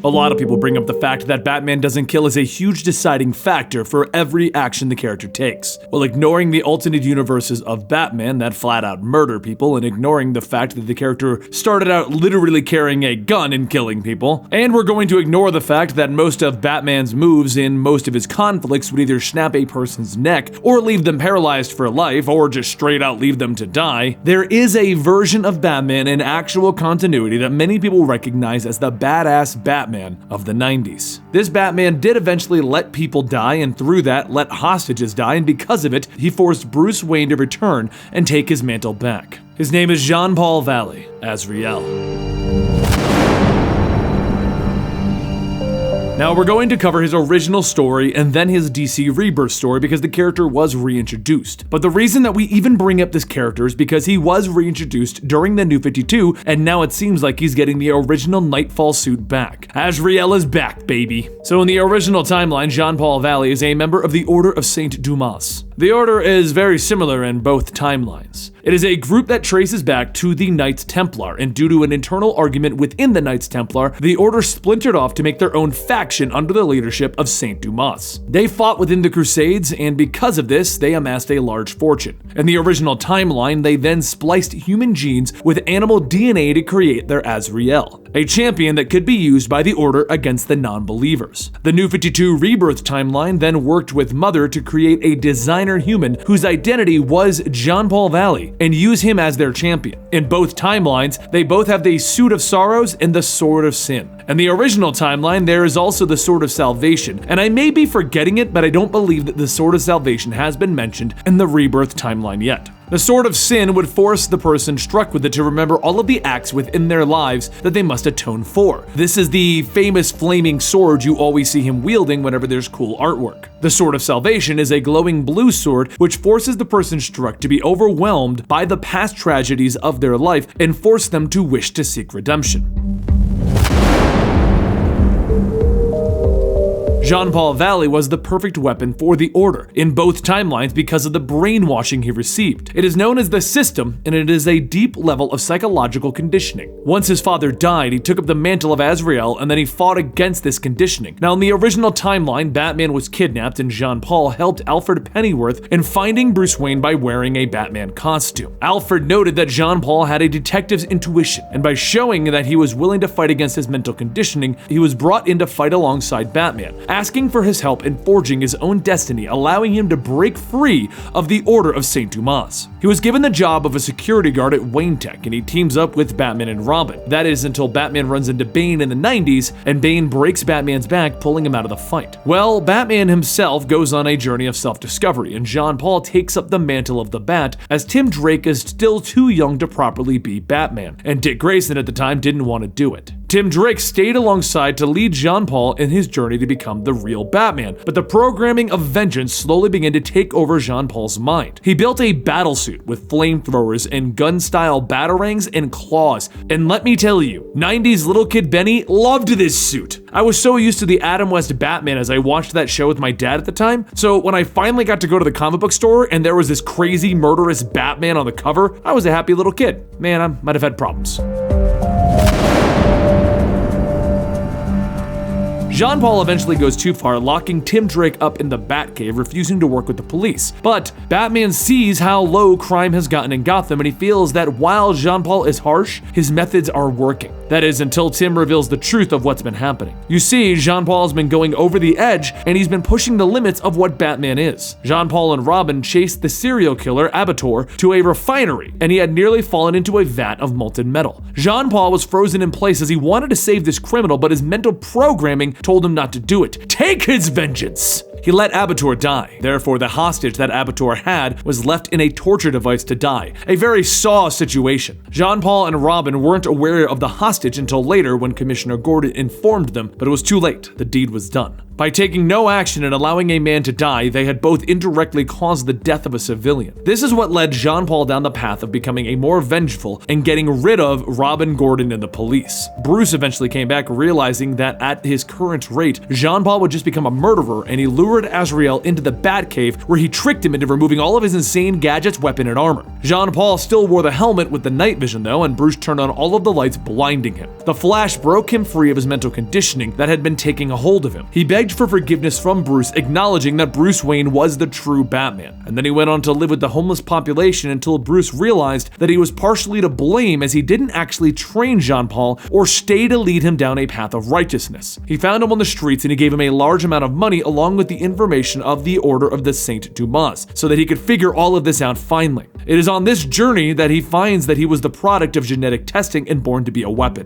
A lot of people bring up the fact that Batman doesn't kill as a huge deciding factor for every action the character takes, while ignoring the alternate universes of Batman that flat out murder people and ignoring the fact that the character started out literally carrying a gun and killing people. And we're going to ignore the fact that most of Batman's moves in most of his conflicts would either snap a person's neck or leave them paralyzed for life or just straight out leave them to die. There is a version of Batman in actual continuity that many people recognize as the badass Batman of the 90s. This Batman did eventually let people die, and through that let hostages die, and because of it, he forced Bruce Wayne to return and take his mantle back. His name is Jean-Paul Valley, Azrael. Now we're going to cover his original story and then his DC Rebirth story because the character was reintroduced. But the reason that we even bring up this character is because he was reintroduced during the New 52, and now it seems like he's getting the original Nightfall suit back. Azrael is back, baby. So in the original timeline, Jean-Paul Valley is a member of the Order of Saint Dumas. The Order is very similar in both timelines. It is a group that traces back to the Knights Templar, and due to an internal argument within the Knights Templar, the Order splintered off to make their own faction under the leadership of Saint Dumas. They fought within the Crusades, and because of this, they amassed a large fortune. In the original timeline, they then spliced human genes with animal DNA to create their Azrael, a champion that could be used by the Order against the non-believers. The New 52 Rebirth timeline then worked with Mother to create a designer human whose identity was Jean-Paul Valley, and use him as their champion. In both timelines, they both have the Suit of Sorrows and the Sword of Sin. In the original timeline, there is also the Sword of Salvation, and I may be forgetting it, but I don't believe that the Sword of Salvation has been mentioned in the Rebirth timeline yet. The Sword of Sin would force the person struck with it to remember all of the acts within their lives that they must atone for. This is the famous flaming sword you always see him wielding whenever there's cool artwork. The Sword of Salvation is a glowing blue sword which forces the person struck to be overwhelmed by the past tragedies of their life and force them to wish to seek redemption. Jean-Paul Valley was the perfect weapon for the Order in both timelines because of the brainwashing he received. It is known as the System, and it is a deep level of psychological conditioning. Once his father died, he took up the mantle of Azrael, and then he fought against this conditioning. Now, in the original timeline, Batman was kidnapped, and Jean-Paul helped Alfred Pennyworth in finding Bruce Wayne by wearing a Batman costume. Alfred noted that Jean-Paul had a detective's intuition, and by showing that he was willing to fight against his mental conditioning, he was brought in to fight alongside Batman, asking for his help in forging his own destiny, allowing him to break free of the Order of Saint Dumas. He was given the job of a security guard at Wayne Tech, and he teams up with Batman and Robin. That is until Batman runs into Bane in the 90s, and Bane breaks Batman's back, pulling him out of the fight. Well, Batman himself goes on a journey of self-discovery, and Jean-Paul takes up the mantle of the Bat, as Tim Drake is still too young to properly be Batman, and Dick Grayson at the time didn't want to do it. Tim Drake stayed alongside to lead Jean-Paul in his journey to become the real Batman, but the programming of vengeance slowly began to take over Jean-Paul's mind. He built a battlesuit with flamethrowers and gun-style batarangs and claws, and let me tell you, 90s little kid Benny loved this suit. I was so used to the Adam West Batman as I watched that show with my dad at the time, so when I finally got to go to the comic book store and there was this crazy murderous Batman on the cover, I was a happy little kid. Man, I might have had problems. Jean-Paul eventually goes too far, locking Tim Drake up in the Batcave, refusing to work with the police. But Batman sees how low crime has gotten in Gotham, and he feels that while Jean-Paul is harsh, his methods are working. That is, until Tim reveals the truth of what's been happening. You see, Jean-Paul's been going over the edge, and he's been pushing the limits of what Batman is. Jean-Paul and Robin chased the serial killer, Abator, to a refinery, and he had nearly fallen into a vat of molten metal. Jean-Paul was frozen in place as he wanted to save this criminal, but his mental programming told him not to do it. Take his vengeance! He let Abator die. Therefore, the hostage that Abator had was left in a torture device to die. A very Saw situation. Jean-Paul and Robin weren't aware of the hostage until later when Commissioner Gordon informed them, but it was too late. The deed was done. By taking no action and allowing a man to die, they had both indirectly caused the death of a civilian. This is what led Jean-Paul down the path of becoming a more vengeful and getting rid of Robin, Gordon, and the police. Bruce eventually came back, realizing that at his current rate, Jean-Paul would just become a murderer, and he lured lured Azrael into the Batcave, where he tricked him into removing all of his insane gadgets, weapon, and armor. Jean-Paul still wore the helmet with the night vision though, and Bruce turned on all of the lights, blinding him. The Flash broke him free of his mental conditioning that had been taking a hold of him. He begged for forgiveness from Bruce, acknowledging that Bruce Wayne was the true Batman. And then he went on to live with the homeless population until Bruce realized that he was partially to blame, as he didn't actually train Jean-Paul or stay to lead him down a path of righteousness. He found him on the streets and he gave him a large amount of money along with the information of the Order of the Saint Dumas, so that he could figure all of this out finally. It is on this journey that he finds that he was the product of genetic testing and born to be a weapon.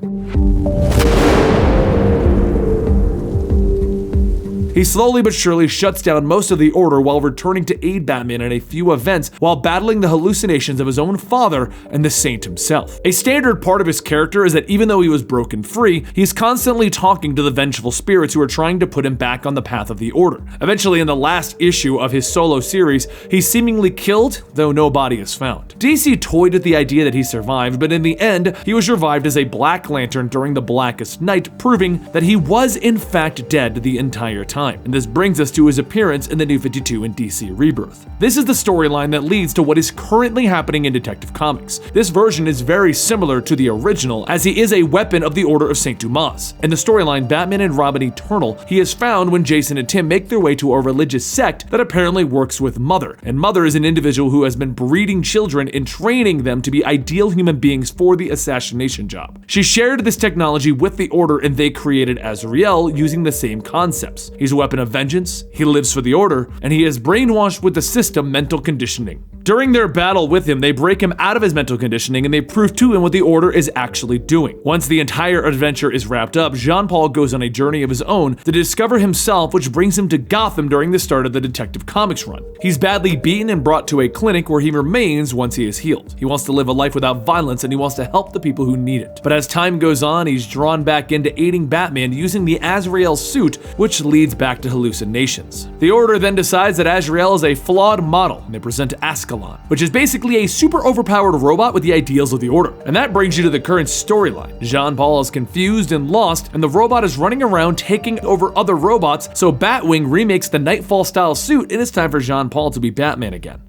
He slowly but surely shuts down most of the Order while returning to aid Batman in a few events while battling the hallucinations of his own father and the Saint himself. A standard part of his character is that even though he was broken free, he's constantly talking to the vengeful spirits who are trying to put him back on the path of the Order. Eventually, in the last issue of his solo series, he's seemingly killed, though no body is found. DC toyed with the idea that he survived, but in the end, he was revived as a Black Lantern during the Blackest Night, proving that he was in fact dead the entire time. And this brings us to his appearance in the New 52 and DC Rebirth. This is the storyline that leads to what is currently happening in Detective Comics. This version is very similar to the original, as he is a weapon of the Order of Saint Dumas. In the storyline Batman and Robin Eternal, he is found when Jason and Tim make their way to a religious sect that apparently works with Mother. And Mother is an individual who has been breeding children and training them to be ideal human beings for the assassination job. She shared this technology with the Order and they created Azrael using the same concepts. He's a weapon of vengeance, he lives for the Order, and he is brainwashed with the system mental conditioning. During their battle with him, they break him out of his mental conditioning and they prove to him what the Order is actually doing. Once the entire adventure is wrapped up, Jean-Paul goes on a journey of his own to discover himself, which brings him to Gotham during the start of the Detective Comics run. He's badly beaten and brought to a clinic where he remains once he is healed. He wants to live a life without violence and he wants to help the people who need it. But as time goes on, he's drawn back into aiding Batman using the Azrael suit, which leads back to hallucinations. The Order then decides that Azrael is a flawed model and they present Azrael, which is basically a super overpowered robot with the ideals of the Order. And that brings you to the current storyline. Jean-Paul is confused and lost, and the robot is running around taking over other robots, so Batwing remakes the Nightfall-style suit, and it's time for Jean-Paul to be Batman again.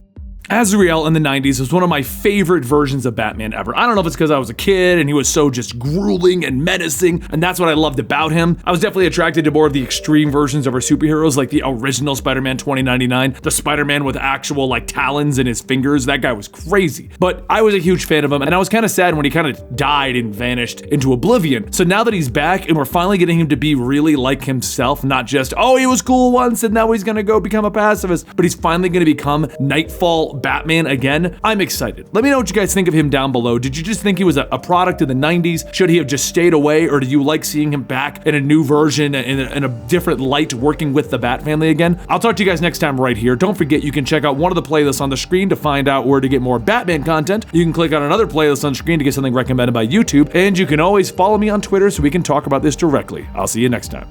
Azrael in the 90s was one of my favorite versions of Batman ever. I don't know if it's because I was a kid and he was so just grueling and menacing, and that's what I loved about him. I was definitely attracted to more of the extreme versions of our superheroes, like the original Spider-Man 2099, the Spider-Man with actual like talons in his fingers. That guy was crazy. But I was a huge fan of him, and I was kind of sad when he kind of died and vanished into oblivion. So now that he's back and we're finally getting him to be really like himself, not just, oh, he was cool once and now he's gonna go become a pacifist, but he's finally gonna become Nightfall Batman again, I'm excited. Let me know what you guys think of him down below. Did you just think he was a product of the 90s? Should he have just stayed away, or do you like seeing him back in a new version, in a different light, working with the Bat family again? I'll talk to you guys next time right here. Don't forget, you can check out one of the playlists on the screen to find out where to get more Batman content. You can click on another playlist on the screen to get something recommended by YouTube, and you can always follow me on Twitter so we can talk about this directly. I'll see you next time.